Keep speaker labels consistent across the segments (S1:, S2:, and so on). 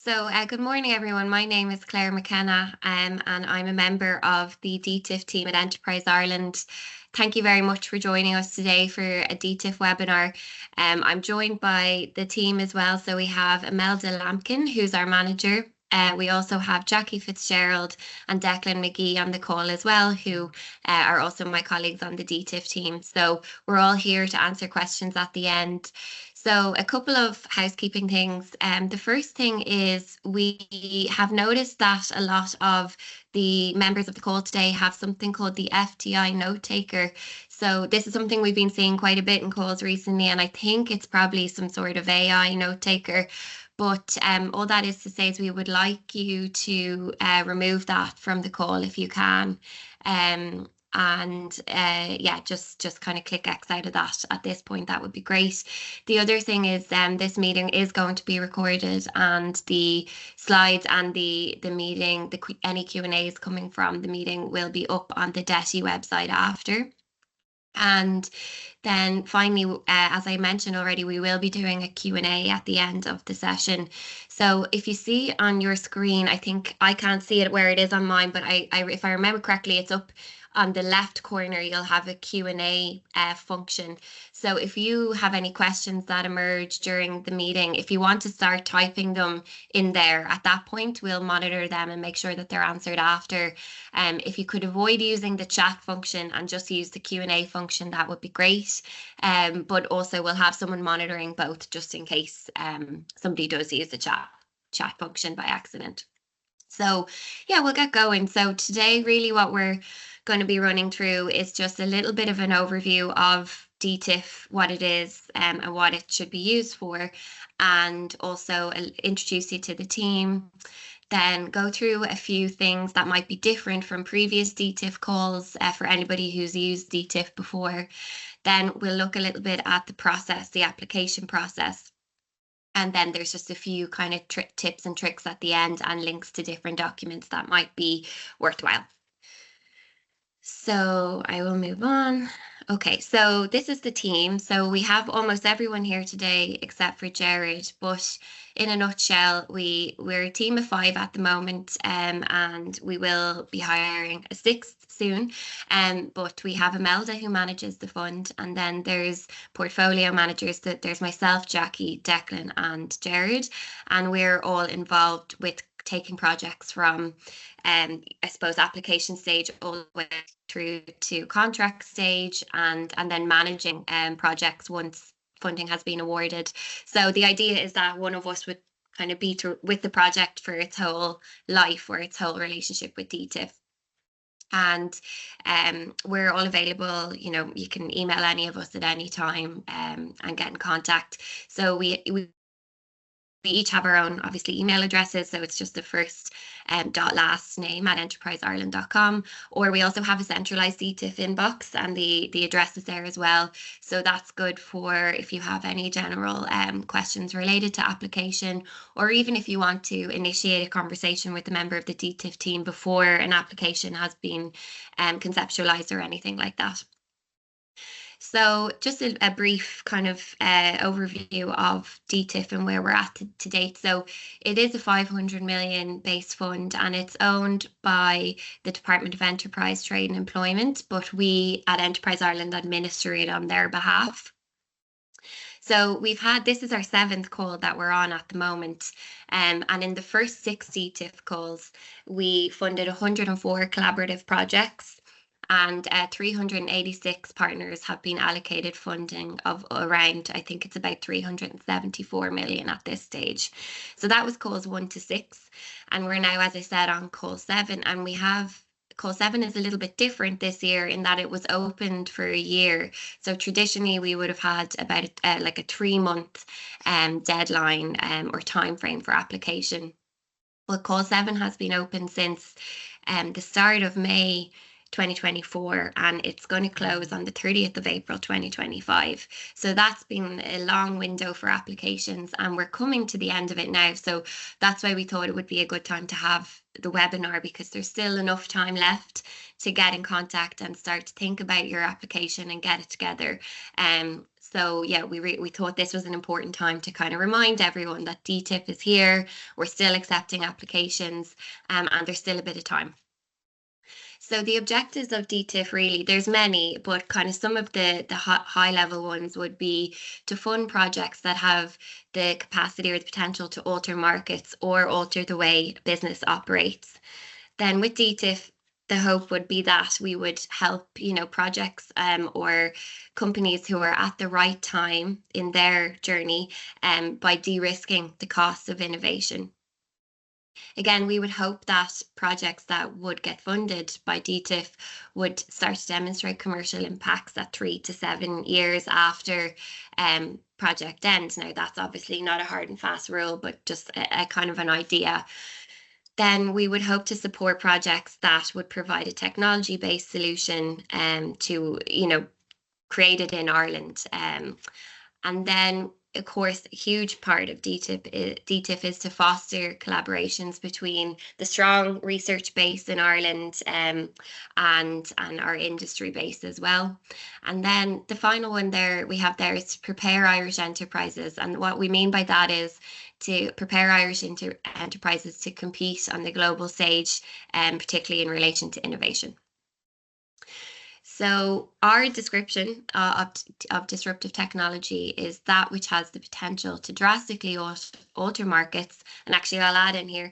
S1: Good morning, everyone. My name is Claire McKenna, and I'm a member of the DTIF team at Enterprise Ireland. Thank you very much for joining us today for a DTIF webinar. I'm joined by the team as well. So we have Imelda Lampkin, who's our manager. We also have Jackie Fitzgerald and Declan McGee on the call as well, who are also my colleagues on the DTIF team. So we're all here to answer questions at the end. So a couple of housekeeping things. The first thing is we have noticed that a lot of the members of the call today have something called the FTI note taker. So this is something we've been seeing quite a bit in calls recently, and I think it's probably some sort of AI note taker. But all that is to say is we would like you to remove that from the call if you can. Yeah, just kind of click X out of that at this point. That would be great. The other thing is this meeting is going to be recorded, and the slides and the meeting, any Q&As coming from the meeting will be up on the DTI website after. And then finally, as I mentioned already, we will be doing a Q&A at the end of the session. So if you see on your screen, I think I can't see it where it is on mine, but if I remember correctly, it's up on the left corner. You'll have a Q&A function. So if you have any questions that emerge during the meeting, if you want to start typing them in there, at that point, we'll monitor them and make sure that they're answered after. If you could avoid using the chat function and just use the Q&A function, that would be great. But also we'll have someone monitoring both just in case somebody does use the chat function by accident. So yeah, we'll get going. So today really what we're going to be running through is just a little bit of an overview of DTIF, what it is and what it should be used for, and also introduce you to the team. Then go through a few things that might be different from previous DTIF calls for anybody who's used DTIF before. Then we'll look a little bit at the process, the application process. And then there's just a few kind of tips and tricks at the end and links to different documents that might be worthwhile. So I will move on. Okay, so this is the team. So we have almost everyone here today except for Jared, but in a nutshell, we're a team of 5 at the moment, and we will be hiring a 6th soon. But we have Imelda who manages the fund, and then there's portfolio managers. There's myself, Jackie, Declan, and Jared, and we're all involved with taking projects from I suppose application stage all the way through to contract stage, and then managing projects once funding has been awarded. So the idea is that one of us would kind of be with the project for its whole life or its whole relationship with DTIF. And we're all available. You can email any of us at any time and get in contact. So we each have our own, obviously, email addresses. So it's just the first dot last name at enterpriseireland.com. Or we also have a centralized DTIF inbox, and the address is there as well. So that's good for if you have any general questions related to application, or even if you want to initiate a conversation with a member of the DTIF team before an application has been conceptualized or anything like that. So just a brief kind of overview of DTIF and where we're at to date. So it is a 500 million base fund, and it's owned by the Department of Enterprise, Trade and Employment, but we at Enterprise Ireland administer it on their behalf. So this is our 7th call that we're on at the moment. And in the first 6 DTIF calls, we funded 104 collaborative projects, and 386 partners have been allocated funding of around, I think it's about 374 million at this stage. So that was calls 1 to 6. And we're now, as I said, on call 7, and call 7 is a little bit different this year in that it was opened for a year. So traditionally we would have had about like a 3-month deadline or time frame for application. Well, call 7 has been open since the start of May 2024, and it's going to close on the 30th of April 2025. So that's been a long window for applications, and we're coming to the end of it now. So that's why we thought it would be a good time to have the webinar, because there's still enough time left to get in contact and start to think about your application and get it together. So yeah, we thought this was an important time to kind of remind everyone that DTIF is here. We're still accepting applications, and there's still a bit of time. So the objectives of DTIF really, there's many, but kind of some of the high level ones would be to fund projects that have the capacity or the potential to alter markets or alter the way business operates. Then with DTIF, the hope would be that we would help, projects or companies who are at the right time in their journey by de-risking the costs of innovation. Again, we would hope that projects that would get funded by DTIF would start to demonstrate commercial impacts at 3 to 7 years after project ends. Now, that's obviously not a hard and fast rule, but just a kind of an idea. Then we would hope to support projects that would provide a technology-based solution to, created in Ireland. And then, of course, a huge part of DTIF is to foster collaborations between the strong research base in Ireland and our industry base as well. And then the final one we have there is to prepare Irish enterprises. And what we mean by that is to prepare Irish enterprises to compete on the global stage, particularly in relation to innovation. So our description of disruptive technology is that which has the potential to drastically alter markets. And actually, I'll add in here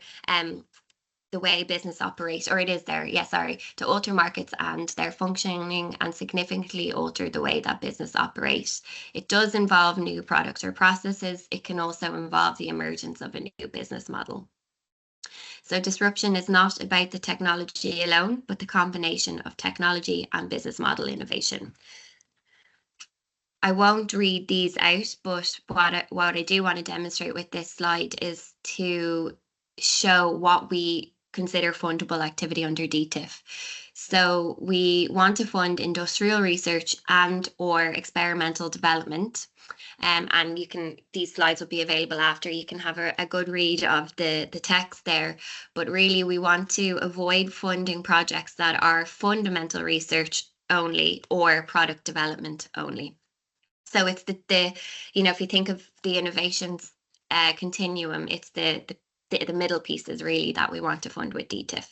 S1: the way business operates, or it is there, to alter markets and their functioning and significantly alter the way that business operates. It does involve new products or processes. It can also involve the emergence of a new business model. So disruption is not about the technology alone, but the combination of technology and business model innovation. I won't read these out, but what I do want to demonstrate with this slide is to show what we consider fundable activity under DTIF. So we want to fund industrial research and or experimental development. And these slides will be available after. You can have a good read of the text there. But really, we want to avoid funding projects that are fundamental research only or product development only. So it's if you think of the innovations continuum, it's the middle pieces really that we want to fund with DTIF.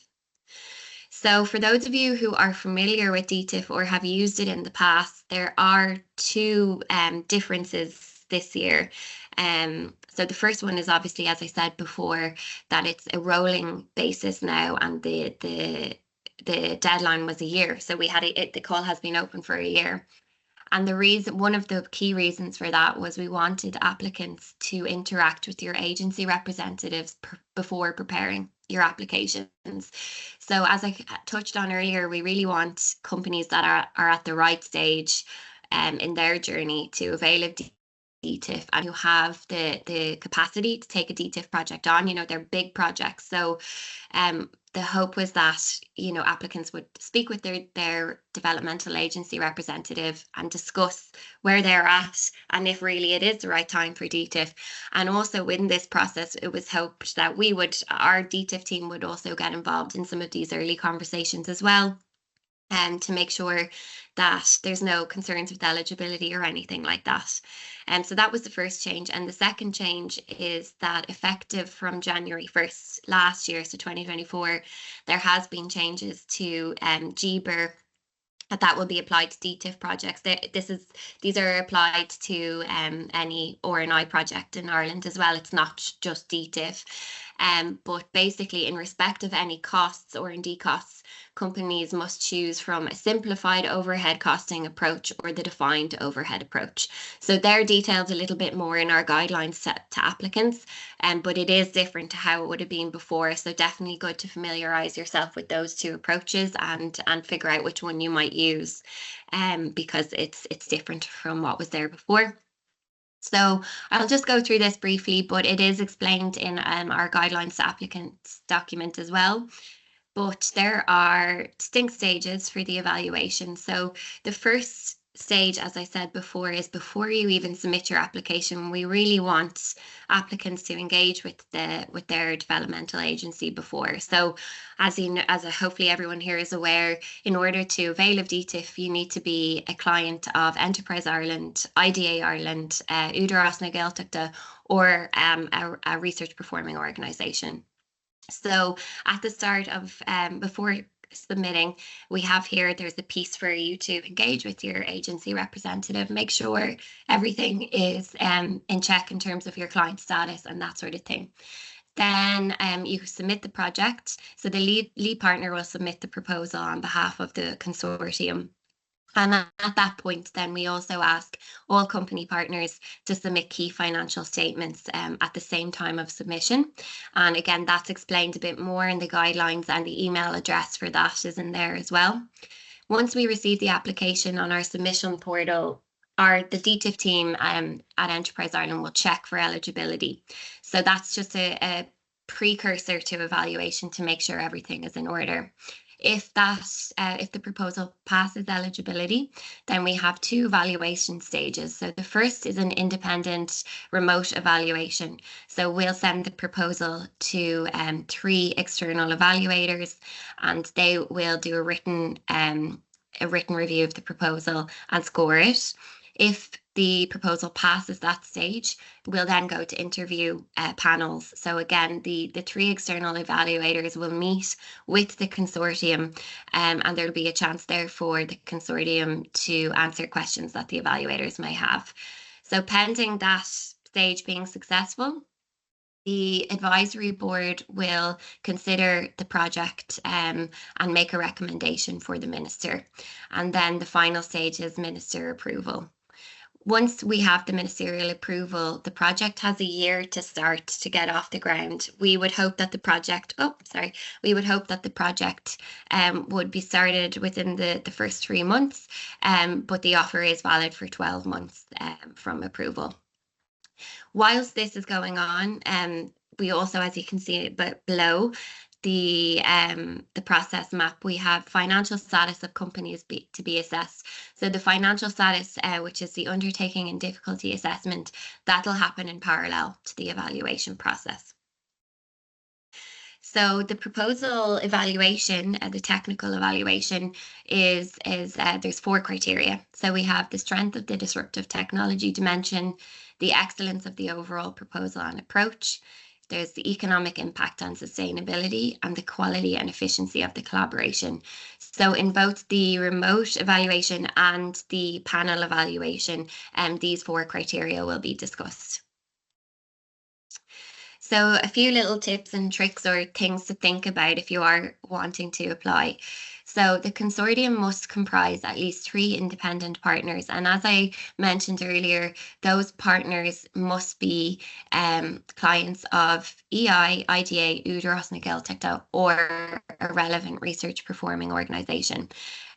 S1: So for those of you who are familiar with DTIF or have used it in the past, there are two differences this year. So the first one is obviously, as I said before, that it's a rolling basis now, and the deadline was a year. So the call has been open for a year. And one of the key reasons for that was we wanted applicants to interact with your agency representatives before preparing your applications. So as I touched on earlier, we really want companies that are at the right stage in their journey to avail of DTIF and who have the capacity to take a DTIF project on. They're big projects. So the hope was that, applicants would speak with their developmental agency representative and discuss where they're at and if really it is the right time for DTIF. And also within this process, it was hoped that our DTIF team would also get involved in some of these early conversations as well, and to make sure that there's no concerns with eligibility or anything like that. And so that was the first change. And the second change is that effective from January 1st last year, so 2024, there has been changes to GBER that will be applied to DTIF projects. These are applied to any R&I project in Ireland as well. It's not just DTIF. But basically, in respect of any costs or R&D costs, companies must choose from a simplified overhead costing approach or the defined overhead approach. So they're detailed a little bit more in our guidelines set to applicants, but it is different to how it would have been before. So definitely good to familiarise yourself with those two approaches and figure out which one you might use, because it's different from what was there before. So I'll just go through this briefly, but it is explained in our guidelines to applicants document as well. But there are distinct stages for the evaluation. So the first stage, as I said before, is before you even submit your application. We really want applicants to engage with their developmental agency before. So, hopefully everyone here is aware, in order to avail of DTIF, you need to be a client of Enterprise Ireland, IDA Ireland, Údarás na Gaeltachta, or a research performing organisation. So at the start of before submitting, we have here, there's a piece for you to engage with your agency representative, make sure everything is in check in terms of your client status and that sort of thing. Then you submit the project. So the lead partner will submit the proposal on behalf of the consortium. And at that point, then we also ask all company partners to submit key financial statements at the same time of submission. And again, that's explained a bit more in the guidelines, and the email address for that is in there as well. Once we receive the application on our submission portal, the DTIF team at Enterprise Ireland will check for eligibility. So that's just a precursor to evaluation to make sure everything is in order. If the proposal passes eligibility, then we have 2 evaluation stages. So the first is an independent remote evaluation. So we'll send the proposal to 3 external evaluators, and they will do a written review of the proposal and score it. If the proposal passes that stage, we'll then go to interview panels. So again, the 3 external evaluators will meet with the consortium, and there'll be a chance there for the consortium to answer questions that the evaluators may have. So pending that stage being successful, the advisory board will consider the project and make a recommendation for the minister. And then the final stage is minister approval. Once we have the ministerial approval, the project has a year to start to get off the ground. We would hope that the project, would be started within the first 3 months, but the offer is valid for 12 months from approval. Whilst this is going on, we also, as you can see below, the process map, we have financial status of companies to be assessed. So the financial status, which is the undertaking and difficulty assessment, that'll happen in parallel to the evaluation process. So the proposal evaluation, the technical evaluation, is there's 4 criteria. So we have the strength of the disruptive technology dimension, the excellence of the overall proposal and approach. There's the economic impact on sustainability, and the quality and efficiency of the collaboration. So in both the remote evaluation and the panel evaluation, these 4 criteria will be discussed. So a few little tips and tricks or things to think about if you are wanting to apply. So the consortium must comprise at least 3 independent partners. And as I mentioned earlier, those partners must be clients of EI, IDA, Údarás na Gaeltachta, or a relevant research performing organisation.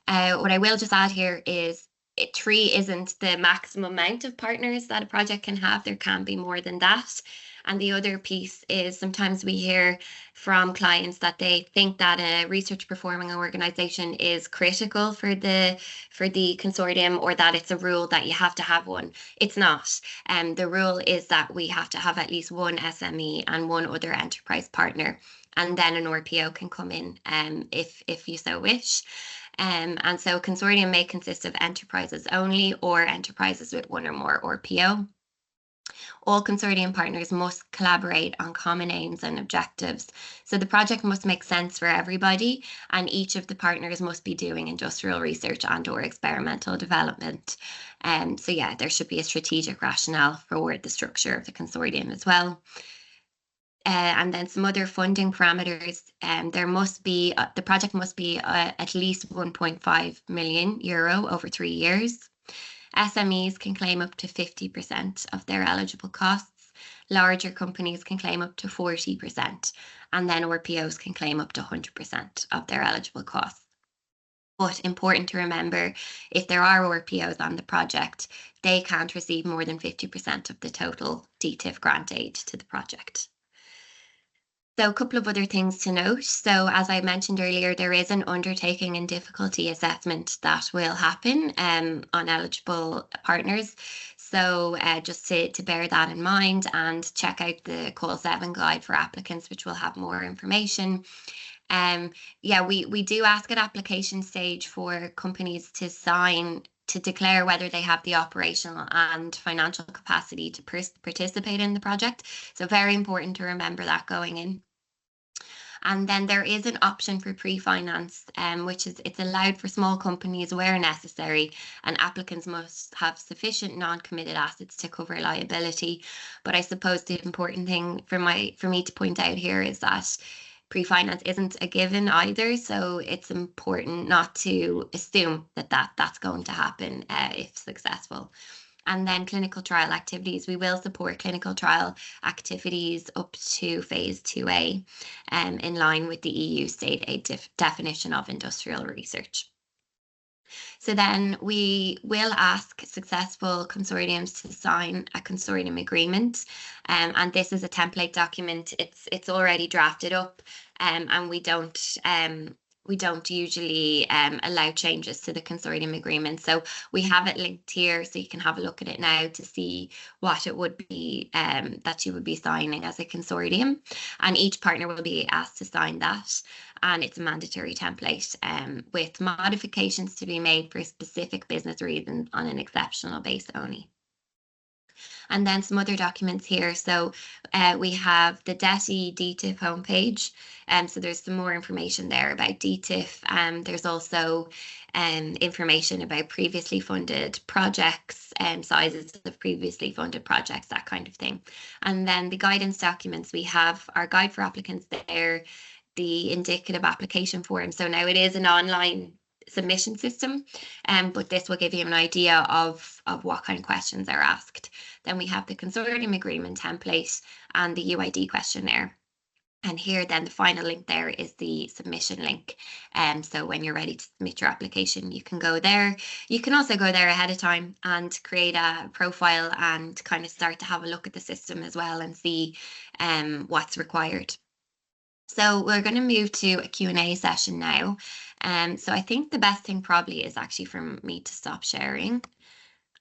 S1: What I will just add here is 3 isn't the maximum amount of partners that a project can have. There can be more than that. And the other piece is sometimes we hear from clients that they think that a research performing organisation is critical for the consortium, or that it's a rule that you have to have one. It's not. The rule is that we have to have at least 1 SME and 1 other enterprise partner, and then an RPO can come in if you so wish. And so consortium may consist of enterprises only, or enterprises with 1 or more RPO. All consortium partners must collaborate on common aims and objectives. So the project must make sense for everybody, and each of the partners must be doing industrial research and/or experimental development. So yeah, there should be a strategic rationale for the structure of the consortium as well. And then some other funding parameters. The project must be at least 1.5 million euro over 3 years. SMEs can claim up to 50% of their eligible costs. Larger companies can claim up to 40%, and then RPOs can claim up to 100% of their eligible costs. But important to remember, if there are RPOs on the project, they can't receive more than 50% of the total DTIF grant aid to the project. So a couple of other things to note. So as I mentioned earlier, there is an undertaking and difficulty assessment that will happen on eligible partners. So just to bear that in mind and check out the Call 7 guide for applicants, which will have more information. Yeah, we do ask at application stage for companies to sign to declare whether they have the operational and financial capacity to participate in the project. So very important to remember that going in. And then there is an option for pre-finance, which is it's allowed for small companies where necessary, and applicants must have sufficient non-committed assets to cover liability. But I suppose the important thing for me to point out here is that pre-finance isn't a given either, so it's important not to assume that that's going to happen if successful. And then clinical trial activities. We will support clinical trial activities up to phase 2A in line with the EU state aid definition of industrial research. So then we will ask successful consortiums to sign a consortium agreement. And this is a template document. It's already drafted up and we don't usually allow changes to the consortium agreement. So we have it linked here so you can have a look at it now to see what it would be that you would be signing as a consortium. And each partner will be asked to sign that. And it's a mandatory template with modifications to be made for specific business reasons on an exceptional basis only. And then some other documents here. So we have the DTIF homepage. So there's some more information there about DTIF. There's also information about previously funded projects, sizes of previously funded projects, that kind of thing. And then the guidance documents, we have our guide for applicants there, the indicative application form. So now it is an online submission system, but this will give you an idea of what kind of questions are asked. Then we have the consortium agreement template and the UID questionnaire. And here then the final link there is the submission link. So when you're ready to submit your application, you can go there. You can also go there ahead of time and create a profile and kind of start to have a look at the system as well and see what's required. So we're going to move to a Q&A session now. So I think the best thing probably is actually for me to stop sharing.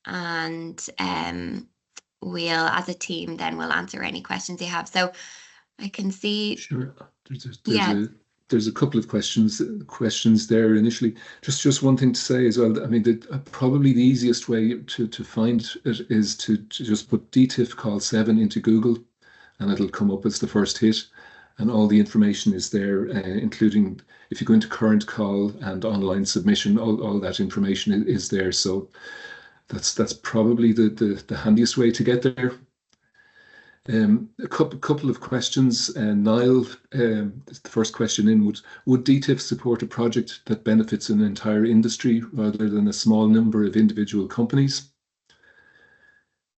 S1: And we'll, as a team, then we'll answer any questions you have. So I can see...
S2: Sure. There's a couple of questions there initially. Just one thing to say as well. I mean, probably the easiest way to find it is to just put DTIF call 7 into Google, and it'll come up as the first hit. And all the information is there, including if you go into current call and online submission, all that information is there. So that's probably the handiest way to get there. A couple of questions. Niall, the first question in, would DTIF support a project that benefits an entire industry rather than a small number of individual companies?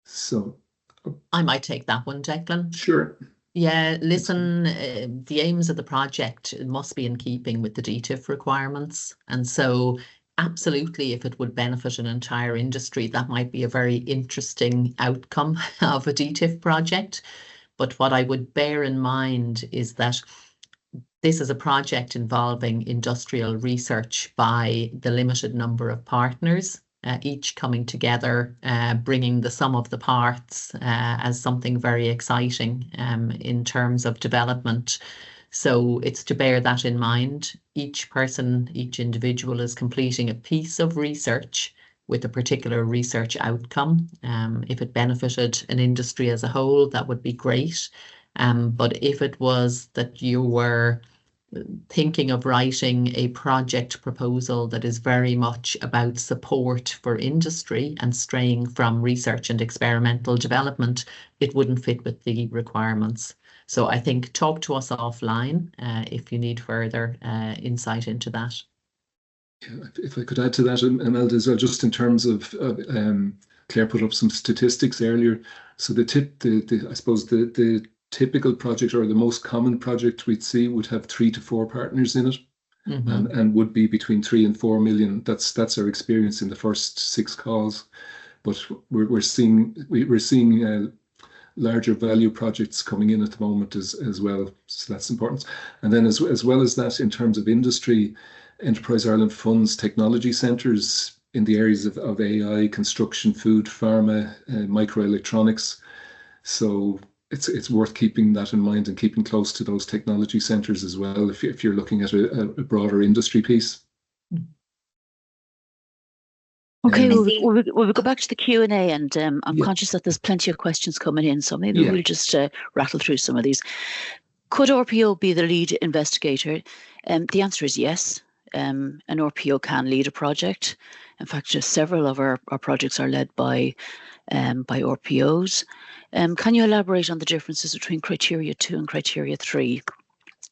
S2: So
S3: I might take that one, Declan.
S2: Sure.
S3: Yeah, listen, the aims of the project must be in keeping with the DTIF requirements. And so absolutely, if it would benefit an entire industry, that might be a very interesting outcome of a DTIF project. But what I would bear in mind is that this is a project involving industrial research by the limited number of partners, each coming together, bringing the sum of the parts as something very exciting in terms of development. So it's to bear that in mind. Each person, each individual is completing a piece of research with a particular research outcome. If it benefited an industry as a whole, that would be great. But if it was that you were thinking of writing a project proposal that is very much about support for industry and straying from research and experimental development, it wouldn't fit with the requirements. So I think talk to us offline if you need further insight into that.
S2: Yeah, if I could add to that, Imelda, as well, just in terms of Claire put up some statistics earlier. So I suppose the typical project, or the most common project we'd see, would have 3 to 4 partners in it, and would be between 3 and 4 million. That's our experience in the first 6 calls. But we're seeing larger value projects coming in at the moment as well. So that's important. And then as well as that, in terms of industry, Enterprise Ireland funds technology centres in the areas of AI, construction, food, pharma, microelectronics. So it's worth keeping that in mind and keeping close to those technology centres as well if you're looking at a broader industry piece.
S4: Okay, we'll go back to the Q&A, and I'm conscious that there's plenty of questions coming in, so maybe we'll just rattle through some of these. Could RPO be the lead investigator? The answer is yes. An RPO can lead a project. In fact, just several of our projects are led by RPOs. Can you elaborate on the differences between criteria 2 and criteria 3?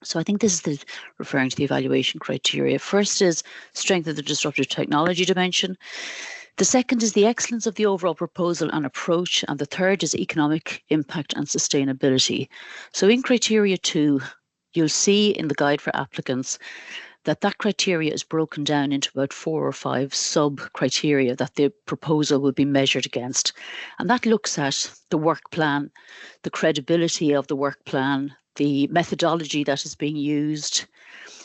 S4: So I think this is referring to the evaluation criteria. First is strength of the disruptive technology dimension. The second is the excellence of the overall proposal and approach. And the third is economic impact and sustainability. So in criteria 2, you'll see in the guide for applicants that criteria is broken down into about 4 or 5 sub-criteria that the proposal will be measured against. And that looks at the work plan, the credibility of the work plan, the methodology that is being used.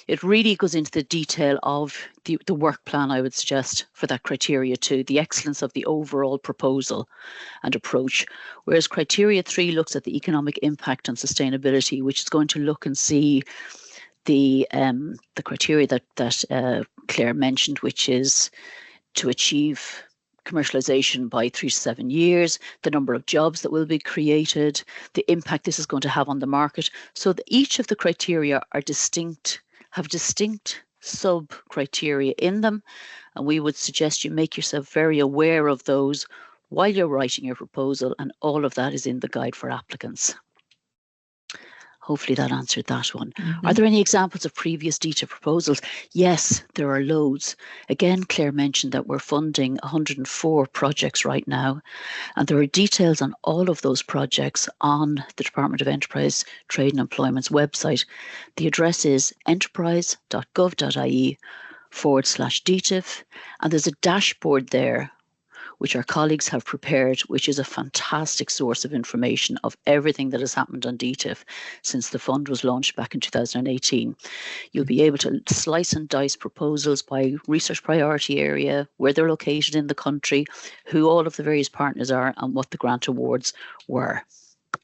S4: It really goes into the detail of the work plan, I would suggest, for that criteria 2, the excellence of the overall proposal and approach. Whereas criteria 3 looks at the economic impact and sustainability, which is going to look and see the criteria that Claire mentioned, which is to achieve commercialization by 3 to 7 years, the number of jobs that will be created, the impact this is going to have on the market. So each of the criteria are have distinct sub-criteria in them, and we would suggest you make yourself very aware of those while you're writing your proposal, and all of that is in the guide for applicants. Hopefully that answered that one. Are there any examples of previous DTIF proposals? Yes, there are loads. Again, Claire mentioned that we're funding 104 projects right now, and there are details on all of those projects on the Department of Enterprise, Trade and Employment's website. The address is enterprise.gov.ie/DTIF, and there's a dashboard there which our colleagues have prepared, which is a fantastic source of information of everything that has happened on DTIF since the fund was launched back in 2018. You'll be able to slice and dice proposals by research priority area, where they're located in the country, who all of the various partners are, and what the grant awards were.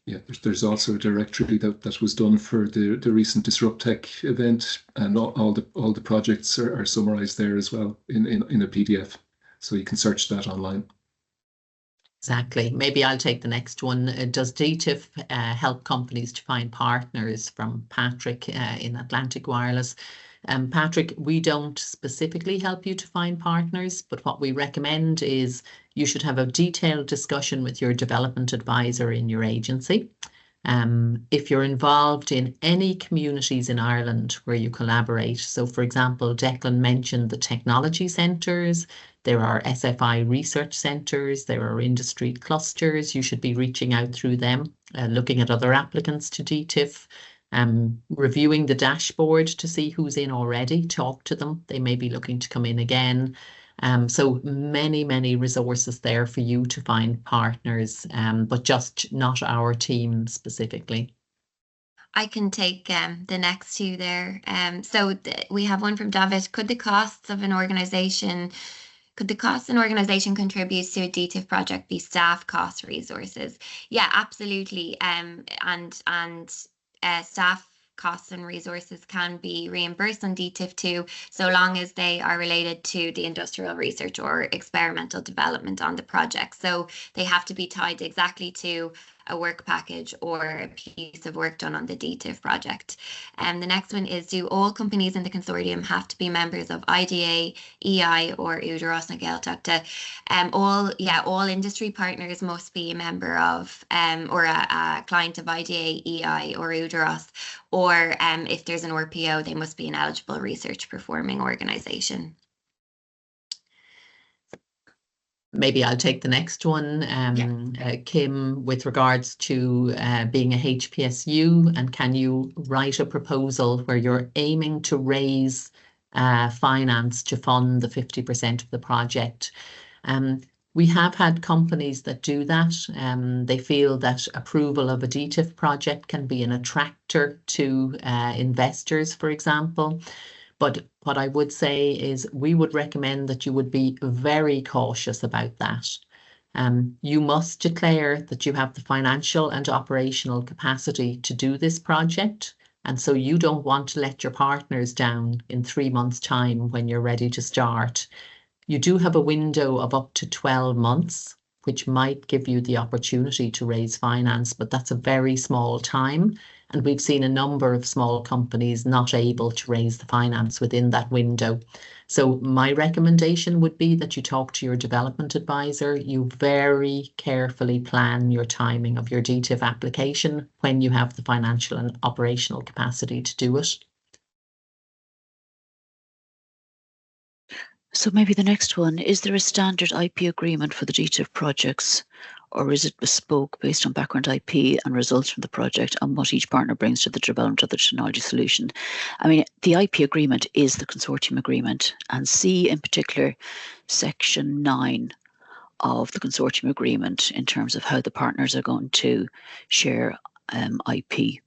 S2: Yeah, there's also a directory that was done for the recent Disrupt Tech event, and all the projects are summarised there as well in a PDF. So you can search that online.
S3: Exactly. Maybe I'll take the next one. Does DTIF help companies to find partners? From Patrick in Atlantic Wireless. Patrick, we don't specifically help you to find partners, but what we recommend is you should have a detailed discussion with your development advisor in your agency. If you're involved in any communities in Ireland where you collaborate, so for example, Declan mentioned the technology centres, there are SFI research centres, there are industry clusters, you should be reaching out through them, looking at other applicants to DTIF, reviewing the dashboard to see who's in already, talk to them, they may be looking to come in again. So many resources there for you to find partners, but just not our team specifically.
S1: I can take the next two there. We have one from David. Could the costs an organisation contributes to a DTIF project be staff costs, resources? Yeah, absolutely. And staff costs and resources can be reimbursed on DTIF too, so long as they are related to the industrial research or experimental development on the project. So they have to be tied exactly to a work package or a piece of work done on the DTIF project. And the next one is, do all companies in the consortium have to be members of IDA, EI or Údarás na Gaeltachta? All industry partners must be a member of or a client of IDA, EI or Údarás, or if there's an RPO, they must be an eligible research performing organisation.
S3: Maybe I'll take the next one, Kim, with regards to being a HPSU, and can you write a proposal where you're aiming to raise finance to fund the 50% of the project? We have had companies that do that. They feel that approval of a DTIF project can be an attractor to investors, for example. But what I would say is we would recommend that you would be very cautious about that. You must declare that you have the financial and operational capacity to do this project. And so you don't want to let your partners down in 3 months' time when you're ready to start. You do have a window of up to 12 months, which might give you the opportunity to raise finance, but that's a very small time. And we've seen a number of small companies not able to raise the finance within that window. So my recommendation would be that you talk to your development advisor. You very carefully plan your timing of your DTIF application when you have the financial and operational capacity to do it.
S4: So maybe the next one, is there a standard IP agreement for the DTIF projects, or is it bespoke based on background IP and results from the project and what each partner brings to the development of the technology solution? I mean, the IP agreement is the consortium agreement, and see in particular section 9 of the consortium agreement in terms of how the partners are going to share IP.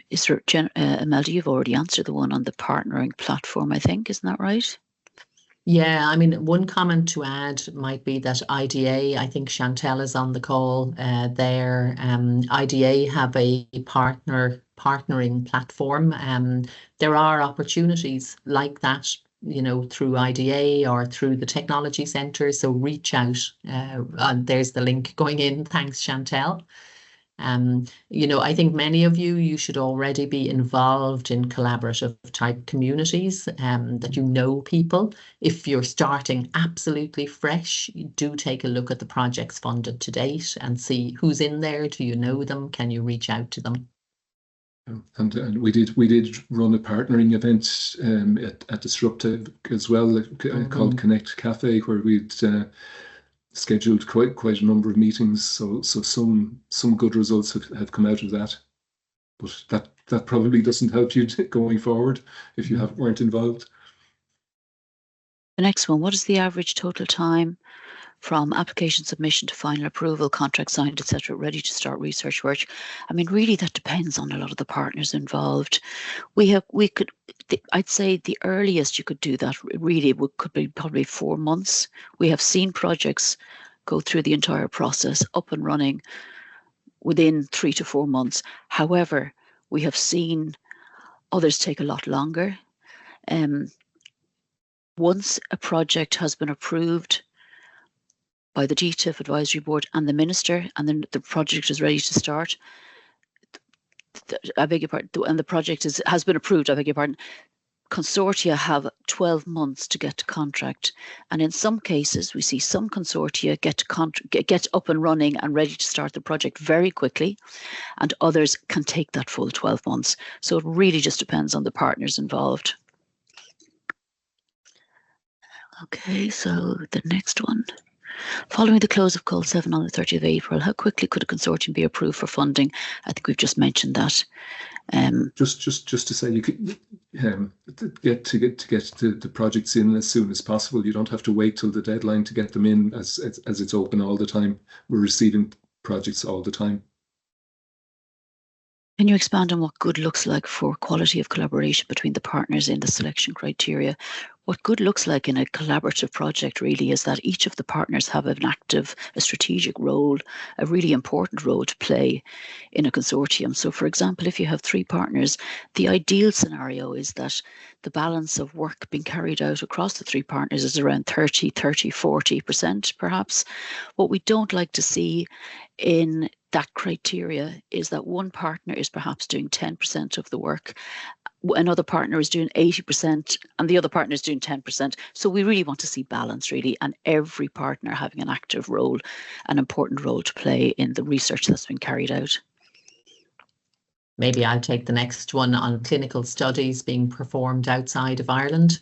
S4: Is there, Imelda, you've already answered the one on the partnering platform, I think, isn't that right?
S3: Yeah, I mean, one comment to add might be that IDA, I think Chantel is on the call there. IDA have a partnering platform. There are opportunities like that, you know, through IDA or through the technology centre. So reach out. And there's the link going in. Thanks, Chantel. You know, I think many of you should already be involved in collaborative type communities, that you know people. If you're starting absolutely fresh, do take a look at the projects funded to date and see who's in there. Do you know them? Can you reach out to them?
S2: And we did run a partnering event at Disruptive as well, called Connect Cafe, where we'd scheduled quite a number of meetings, so some good results have come out of that, but that probably doesn't help you going forward if you weren't involved.
S4: The next one, what is the average total time from application submission to final approval, contract signed, etc., ready to start research work? I mean, really, that depends on a lot of the partners involved. I'd say the earliest you could do that really could be probably 4 months. We have seen projects go through the entire process up and running within 3 to 4 months. However, we have seen others take a lot longer. Once a project has been approved by the DTIF Advisory Board and the Minister, and then the project is ready to start, I beg your pardon, and the project has been approved, I beg your pardon, consortia have 12 months to get to contract. And in some cases, we see some consortia get up and running and ready to start the project very quickly, and others can take that full 12 months. So it really just depends on the partners involved. Okay, so the next one. Following the close of Call 7 on the 30th of April, how quickly could a consortium be approved for funding? I think we've just mentioned that.
S2: Just to say, you could get the projects in as soon as possible. You don't have to wait till the deadline to get them in, as it's open all the time. We're receiving projects all the time.
S4: Can you expand on what good looks like for quality of collaboration between the partners in the selection criteria? What good looks like in a collaborative project really is that each of the partners have an active, a strategic role, a really important role to play in a consortium. So for example, if you have 3 partners, the ideal scenario is that the balance of work being carried out across the 3 partners is around 40% perhaps. What we don't like to see in that criteria is that one partner is perhaps doing 10% of the work, another partner is doing 80%, and the other partner is doing 10%. So we really want to see balance, really, and every partner having an active role, an important role to play in the research that's been carried out.
S3: Maybe I'll take the next one on clinical studies being performed outside of Ireland.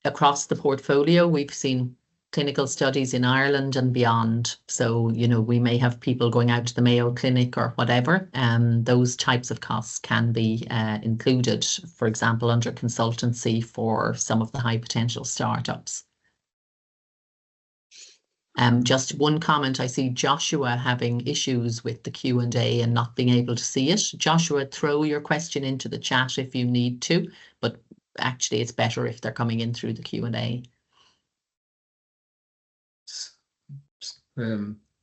S3: Across the portfolio, we've seen clinical studies in Ireland and beyond. So, you know, we may have people going out to the Mayo Clinic or whatever. Those types of costs can be included, for example, under consultancy for some of the high potential startups. Just one comment, I see Joshua having issues with the Q&A and not being able to see it. Joshua, throw your question into the chat if you need to, but actually it's better if they're coming in through the Q&A.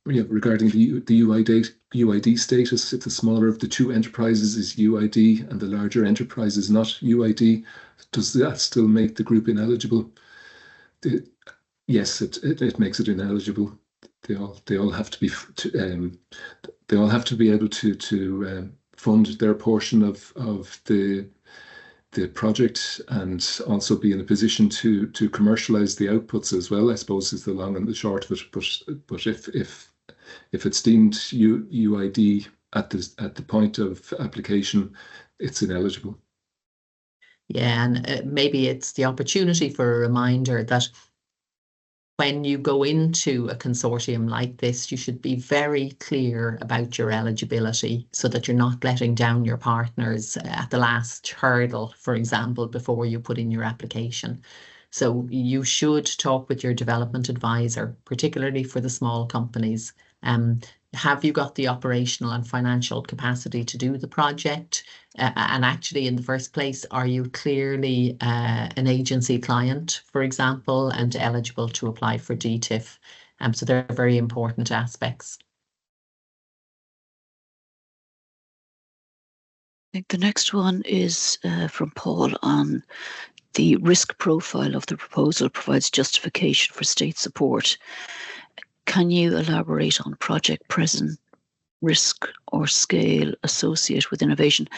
S2: Regarding the UID status, if the smaller of the two enterprises is UID and the larger enterprise is not UID, does that still make the group ineligible? Yes, it makes it ineligible. They all have to be able to fund their portion of the project and also be in a position to commercialize the outputs as well, I suppose, is the long and the short of it. But if it's deemed UID at the point of application, it's ineligible.
S3: Yeah, and maybe it's the opportunity for a reminder that when you go into a consortium like this, you should be very clear about your eligibility so that you're not letting down your partners at the last hurdle, for example, before you put in your application. So you should talk with your development advisor, particularly for the small companies. Have you got the operational and financial capacity to do the project? And actually, in the first place, are you clearly an agency client, for example, and eligible to apply for DTIF? So they're very important aspects.
S4: I think the next one is from Paul on the risk profile of the proposal provides justification for state support. Can you elaborate on project present risk or scale associated with innovation?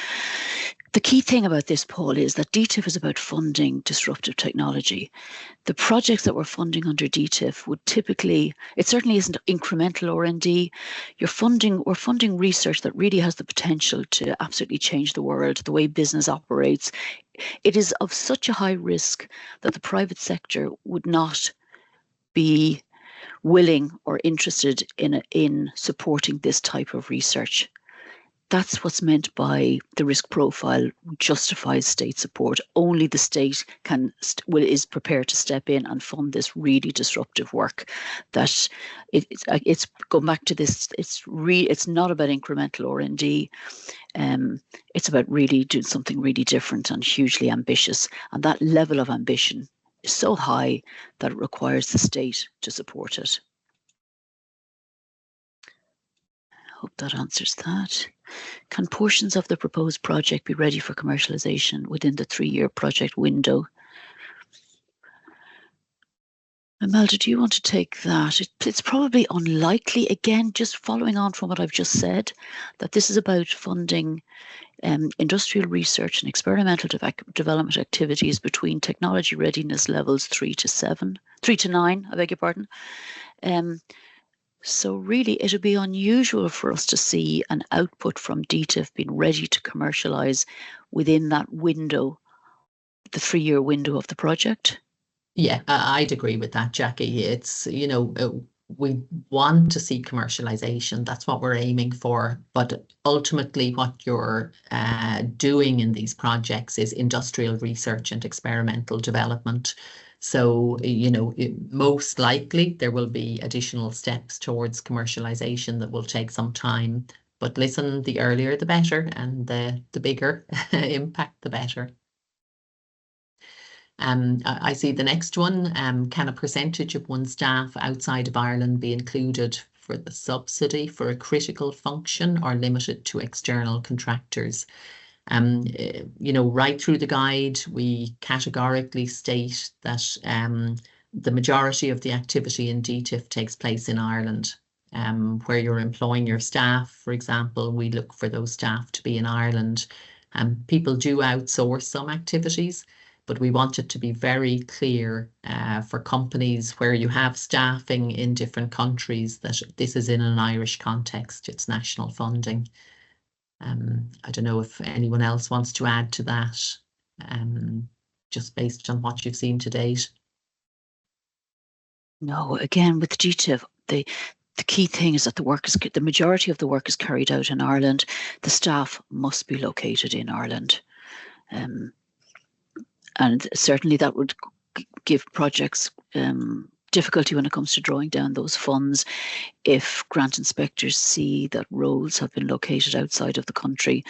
S4: The key thing about this, Paul, is that DTIF is about funding disruptive technology. The projects that we're funding under DTIF would typically, it certainly isn't incremental R&D. We're funding research that really has the potential to absolutely change the world, the way business operates. It is of such a high risk that the private sector would not be willing or interested in supporting this type of research. That's what's meant by the risk profile justifies state support. Only the state is prepared to step in and fund this really disruptive work. That it's going back to this. It's not about incremental R&D. It's about really doing something really different and hugely ambitious. And that level of ambition is so high that it requires the state to support it. I hope that answers that. Can portions of the proposed project be ready for commercialization within the 3-year project window? Imelda, do you want to take that? It's probably unlikely, again, just following on from what I've just said, that this is about funding industrial research and experimental development activities between technology readiness levels 3 to 9, I beg your pardon. So really, it would be unusual for us to see an output from DTIF being ready to commercialise within that window, the 3-year window of the project.
S3: Yeah, I'd agree with that, Jackie. It's, we want to see commercialization. That's what we're aiming for. But ultimately, what you're doing in these projects is industrial research and experimental development. So, most likely there will be additional steps towards commercialization that will take some time. But listen, the earlier the better, and the bigger impact, the better. I see the next one. Can a percentage of one staff outside of Ireland be included for the subsidy for a critical function or limited to external contractors? Right through the guide, we categorically state that the majority of the activity in DTIF takes place in Ireland. Where you're employing your staff, for example, we look for those staff to be in Ireland. People do outsource some activities, but we want it to be very clear for companies where you have staffing in different countries that this is in an Irish context, it's national funding. I don't know if anyone else wants to add to that, just based on what you've seen to date.
S4: No, again, with DTIF, the key thing is that the majority of the work is carried out in Ireland. The staff must be located in Ireland. And certainly that would give projects difficulty when it comes to drawing down those funds if grant inspectors see that roles have been located outside of the country.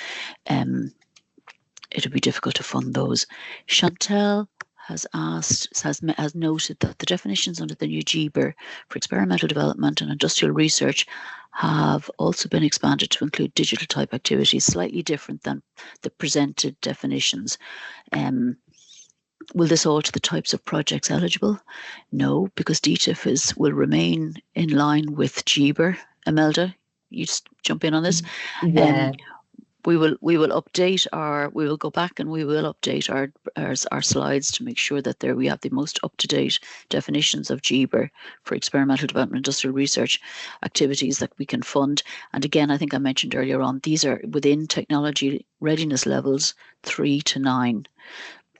S4: It'll be difficult to fund those. Chantal has noted that the definitions under the new GBER for experimental development and industrial research have also been expanded to include digital type activities, slightly different than the presented definitions. Will this alter the types of projects eligible? No, because DTIF will remain in line with GBER. Imelda, you just jump in on this.
S3: Yeah.
S4: We will go back and we will update our slides to make sure that we have the most up-to-date definitions of GBER for experimental development industrial research activities that we can fund. And again, I think I mentioned earlier on, these are within technology readiness levels 3 to 9.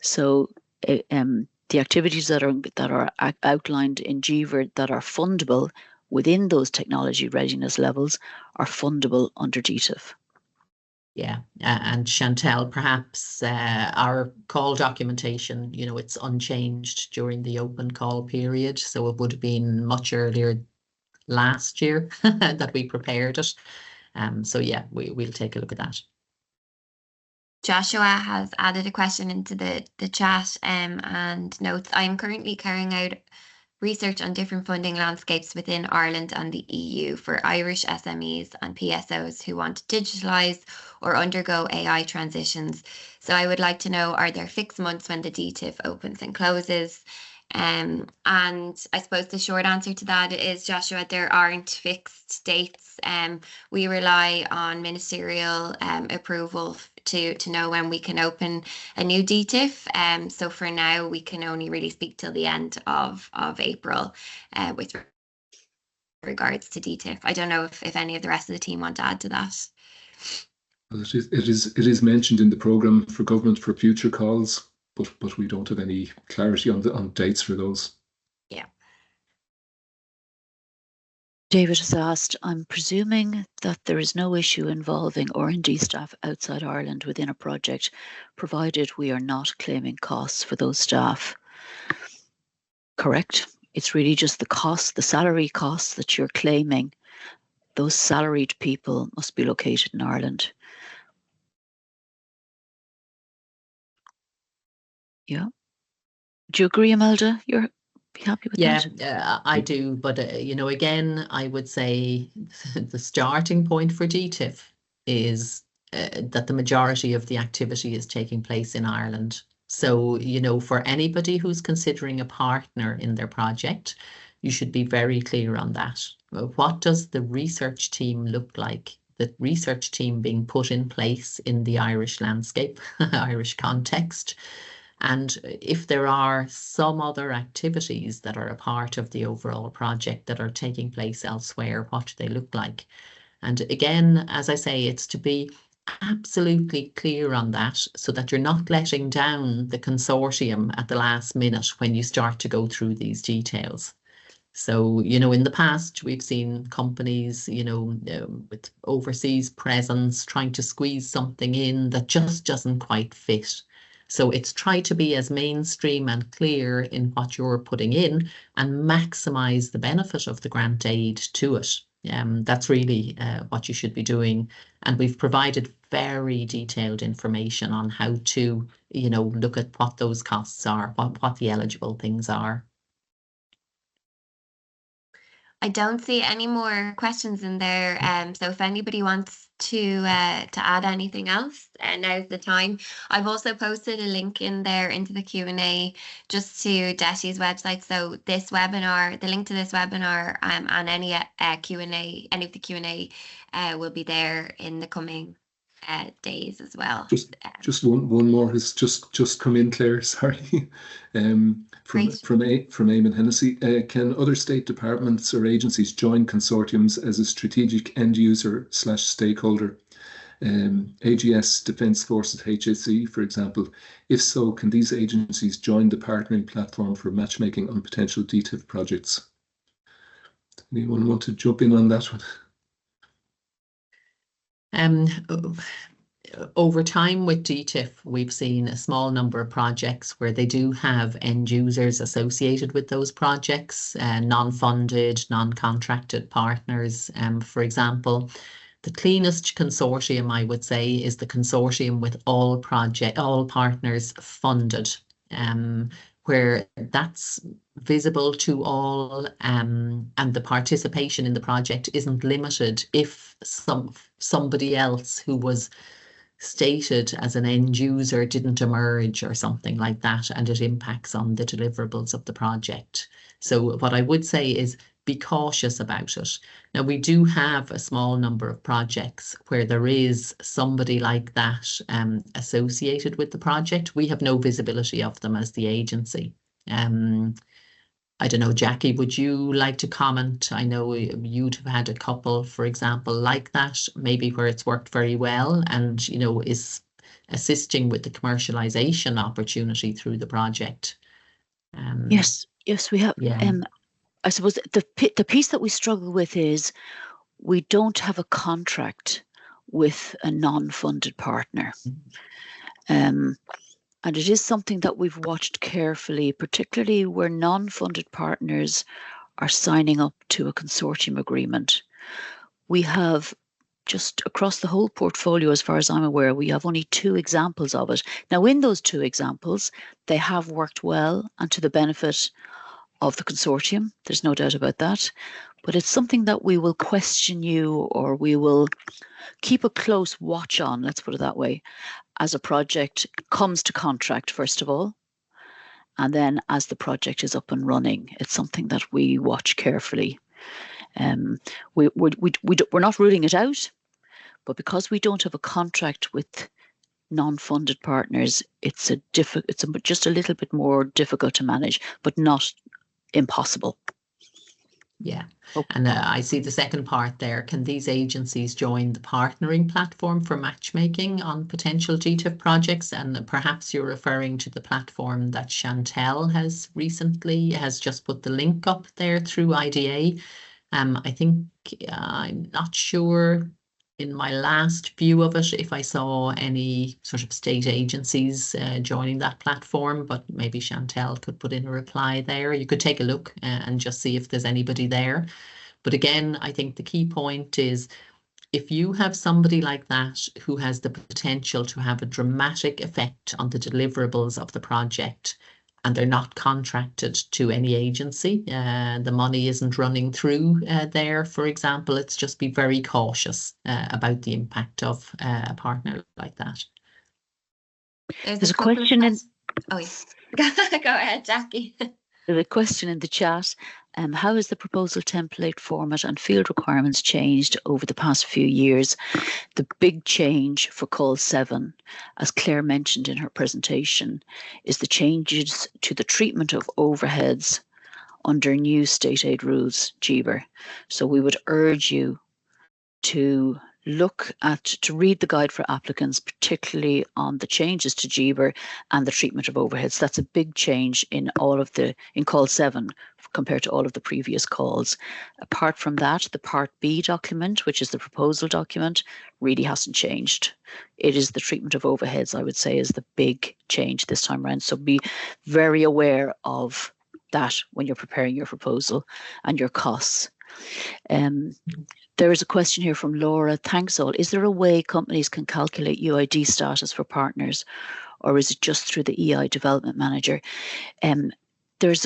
S4: So the activities that are outlined in GBER that are fundable within those technology readiness levels are fundable under DTIF.
S3: Yeah, and Chantal, perhaps our call documentation, it's unchanged during the open call period, so it would have been much earlier last year that we prepared it. So yeah, we'll take a look at that.
S1: Joshua has added a question into the chat and notes, I'm currently carrying out research on different funding landscapes within Ireland and the EU for Irish SMEs and PSOs who want to digitalise or undergo AI transitions. So I would like to know, are there fixed months when the DTIF opens and closes? And I suppose the short answer to that is, Joshua, there aren't fixed dates. We rely on ministerial approval to know when we can open a new DTIF. So for now, we can only really speak till the end of April with regards to DTIF. I don't know if any of the rest of the team want to add to that.
S2: Well, it is mentioned in the programme for government for future calls, but we don't have any clarity on dates for those.
S1: Yeah.
S4: David has asked, I'm presuming that there is no issue involving R&D staff outside Ireland within a project, provided we are not claiming costs for those staff. Correct. It's really just the cost, the salary costs that you're claiming. Those salaried people must be located in Ireland. Yeah. Do you agree, Imelda? You're happy with that?
S3: Yeah, I do. But, again, I would say the starting point for DTIF is that the majority of the activity is taking place in Ireland. So, for anybody who's considering a partner in their project, you should be very clear on that. What does the research team look like? The research team being put in place in the Irish landscape, Irish context. And if there are some other activities that are a part of the overall project that are taking place elsewhere, what do they look like? And again, as I say, it's to be absolutely clear on that so that you're not letting down the consortium at the last minute when you start to go through these details. So, in the past, we've seen companies, with overseas presence trying to squeeze something in that just doesn't quite fit. So it's try to be as mainstream and clear in what you're putting in and maximize the benefit of the grant aid to it. That's really what you should be doing. And we've provided very detailed information on how to, look at what those costs are, what the eligible things are.
S1: I don't see any more questions in there. So if anybody wants to add anything else, now's the time. I've also posted a link in there into the Q&A just to DETI's website. So this webinar, the link to this webinar and any Q&A, any of the Q&A will be there in the coming days as well.
S2: Just one more has just come in, Claire. Sorry, from Eamon Hennessy. Can other state departments or agencies join consortiums as a strategic end user / stakeholder? AGS, Defence Forces, HSE, for example. If so, can these agencies join the partnering platform for matchmaking on potential DTIF projects? Anyone want to jump in on that one?
S3: over time with DTIF, we've seen a small number of projects where they do have end users associated with those projects, non-funded, non-contracted partners, for example. The cleanest consortium, I would say, is the consortium with all partners funded, where that's visible to all, and the participation in the project isn't limited if somebody else who was stated as an end user didn't emerge or something like that, and it impacts on the deliverables of the project. So what I would say is be cautious about it. Now, we do have a small number of projects where there is somebody like that associated with the project. We have no visibility of them as the agency. I don't know, Jackie, would you like to comment? I know you'd have had a couple, for example, like that, maybe where it's worked very well and, you know, is assisting with the commercialization opportunity through the project.
S4: Yes, we have.
S3: Yeah.
S4: I suppose the piece that we struggle with is we don't have a contract with a non-funded partner. And it is something that we've watched carefully, particularly where non-funded partners are signing up to a consortium agreement. We have just across the whole portfolio, as far as I'm aware, we have only 2 examples of it. Now, in those 2 examples, they have worked well and to the benefit of the consortium. There's no doubt about that. But it's something that we will question you, or we will keep a close watch on, let's put it that way, as a project comes to contract, first of all, and then as the project is up and running. It's something that we watch carefully. We're not ruling it out, but because we don't have a contract with non-funded partners, it's just a little bit more difficult to manage, but not impossible.
S3: Yeah. And I see the second part there. Can these agencies join the partnering platform for matchmaking on potential DTIF projects? And perhaps you're referring to the platform that Chantel has just put the link up there through IDA. I think I'm not sure in my last view of it if I saw any sort of state agencies joining that platform, but maybe Chantel could put in a reply there. You could take a look and just see if there's anybody there. But again, I think the key point is if you have somebody like that who has the potential to have a dramatic effect on the deliverables of the project, and they're not contracted to any agency, the money isn't running through there, for example, let's just be very cautious about the impact of a partner like that.
S4: There's a question in...
S1: Oh, yeah. Go ahead, Jackie.
S4: There's a question in the chat. How has the proposal template format and field requirements changed over the past few years? The big change for Call 7, as Claire mentioned in her presentation, is the changes to the treatment of overheads under new state aid rules, GBER. So we would urge you to read the guide for applicants, particularly on the changes to GBER and the treatment of overheads. That's a big change in Call 7 compared to all of the previous calls. Apart from that, the Part B document, which is the proposal document, really hasn't changed. It is the treatment of overheads, I would say, is the big change this time around. So be very aware of that when you're preparing your proposal and your costs. There is a question here from Laura. Thanks all. Is there a way companies can calculate UID status for partners, or is it just through the EI Development Manager? There's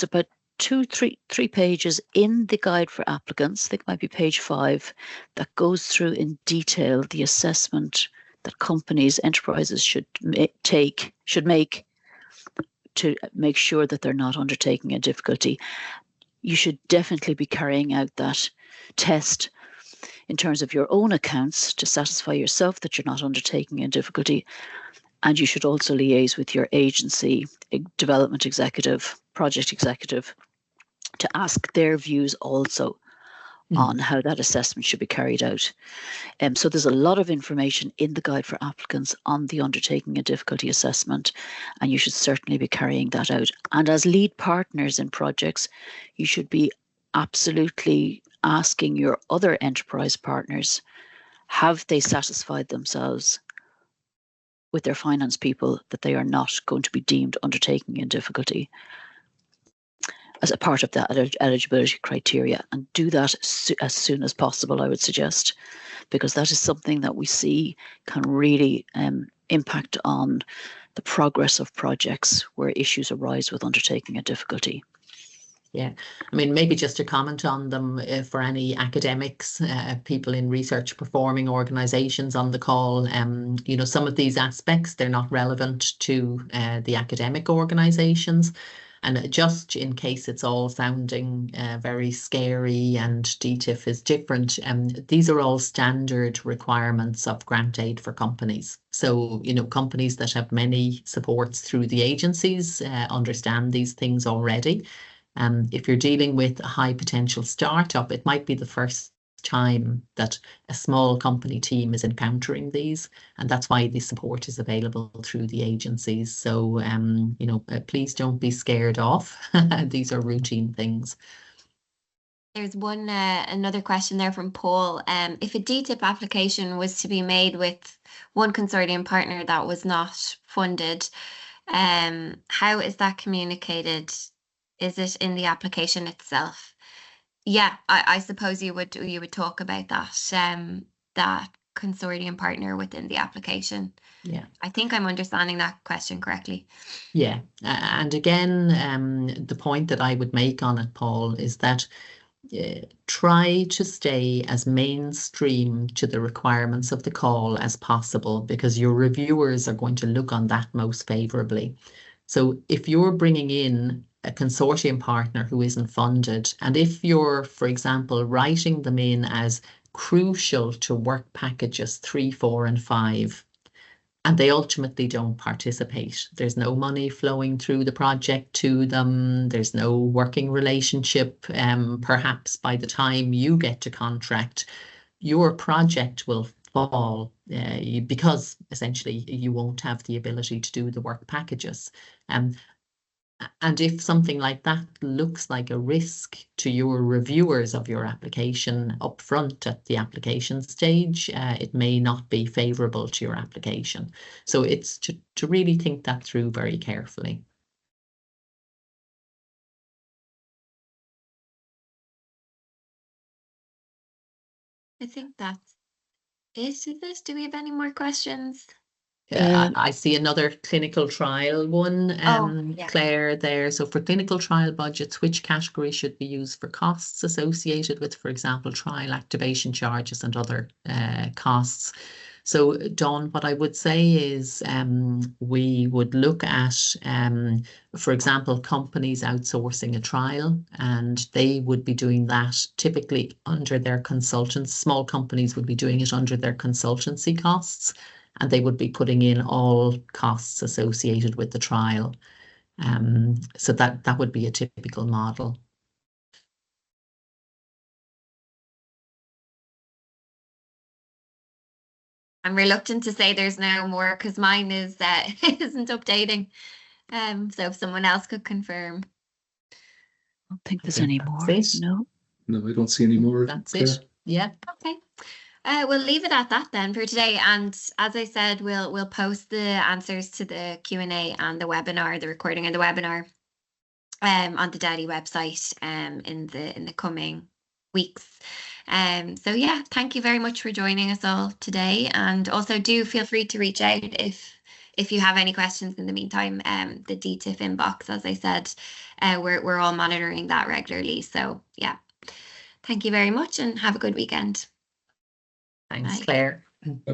S4: about 3 pages in the guide for applicants, I think it might be page 5, that goes through in detail the assessment that companies, enterprises should make to make sure that they're not undertaking a difficulty. You should definitely be carrying out that test in terms of your own accounts to satisfy yourself that you're not undertaking a difficulty. And you should also liaise with your agency, development executive, project executive, to ask their views also on how that assessment should be carried out. So there's a lot of information in the guide for applicants on the undertaking a difficulty assessment, and you should certainly be carrying that out. And as lead partners in projects, you should be absolutely asking your other enterprise partners have they satisfied themselves with their finance people that they are not going to be deemed undertaking in difficulty as a part of that eligibility criteria, and do that as soon as possible, I would suggest, because that is something that we see can really impact on the progress of projects where issues arise with undertaking a difficulty.
S3: Yeah, I mean, maybe just to comment on them for any academics, people in research performing organisations on the call, you know, some of these aspects, they're not relevant to the academic organisations. And just in case it's all sounding very scary and DTIF is different, these are all standard requirements of grant aid for companies. So, you know, companies that have many supports through the agencies understand these things already. If you're dealing with a high potential startup, it might be the first time that a small company team is encountering these, and that's why the support is available through the agencies. So, you know, please don't be scared off. These are routine things.
S1: There's one another question there from Paul. If a DTIP application was to be made with one consortium partner that was not funded, how is that communicated? Is it in the application itself? Yeah, I suppose you would talk about that that consortium partner within the application.
S3: Yeah,
S1: I think I'm understanding that question correctly.
S3: Yeah, and again, the point that I would make on it, Paul, is that try to stay as mainstream to the requirements of the call as possible, because your reviewers are going to look on that most favourably. So if you're bringing in a consortium partner who isn't funded, and if you're, for example, writing them in as crucial to work packages 3, 4, and 5, and they ultimately don't participate, there's no money flowing through the project to them, there's no working relationship, perhaps by the time you get to contract, your project will fall because essentially you won't have the ability to do the work packages. And if something like that looks like a risk to your reviewers of your application up front at the application stage, it may not be favourable to your application. So it's to really think that through very carefully.
S1: I think that's it. Is this? Do we have any more questions?
S3: I see another clinical trial one, Claire, there. So for clinical trial budgets, which category should be used for costs associated with, for example, trial activation charges and other costs? So Dawn, what I would say is we would look at, for example, companies outsourcing a trial, and they would be doing that typically under their consultants. Small companies would be doing it under their consultancy costs, and they would be putting in all costs associated with the trial. So that would be a typical model.
S1: I'm reluctant to say there's no more because mine is isn't updating. So if someone else could confirm.
S4: I don't think there's any more. No.
S2: No, I don't see any more.
S3: That's it. Yeah.
S1: Okay. We'll leave it at that then for today. And as I said, we'll post the answers to the Q&A and the webinar, the recording of the webinar, on the DTIF website in the coming weeks. So yeah, thank you very much for joining us all today, and also do feel free to reach out if you have any questions in the meantime. The DTIF inbox, as I said, we're all monitoring that regularly. So yeah, thank you very much and have a good weekend.
S3: Thanks,
S1: Bye.
S3: Claire.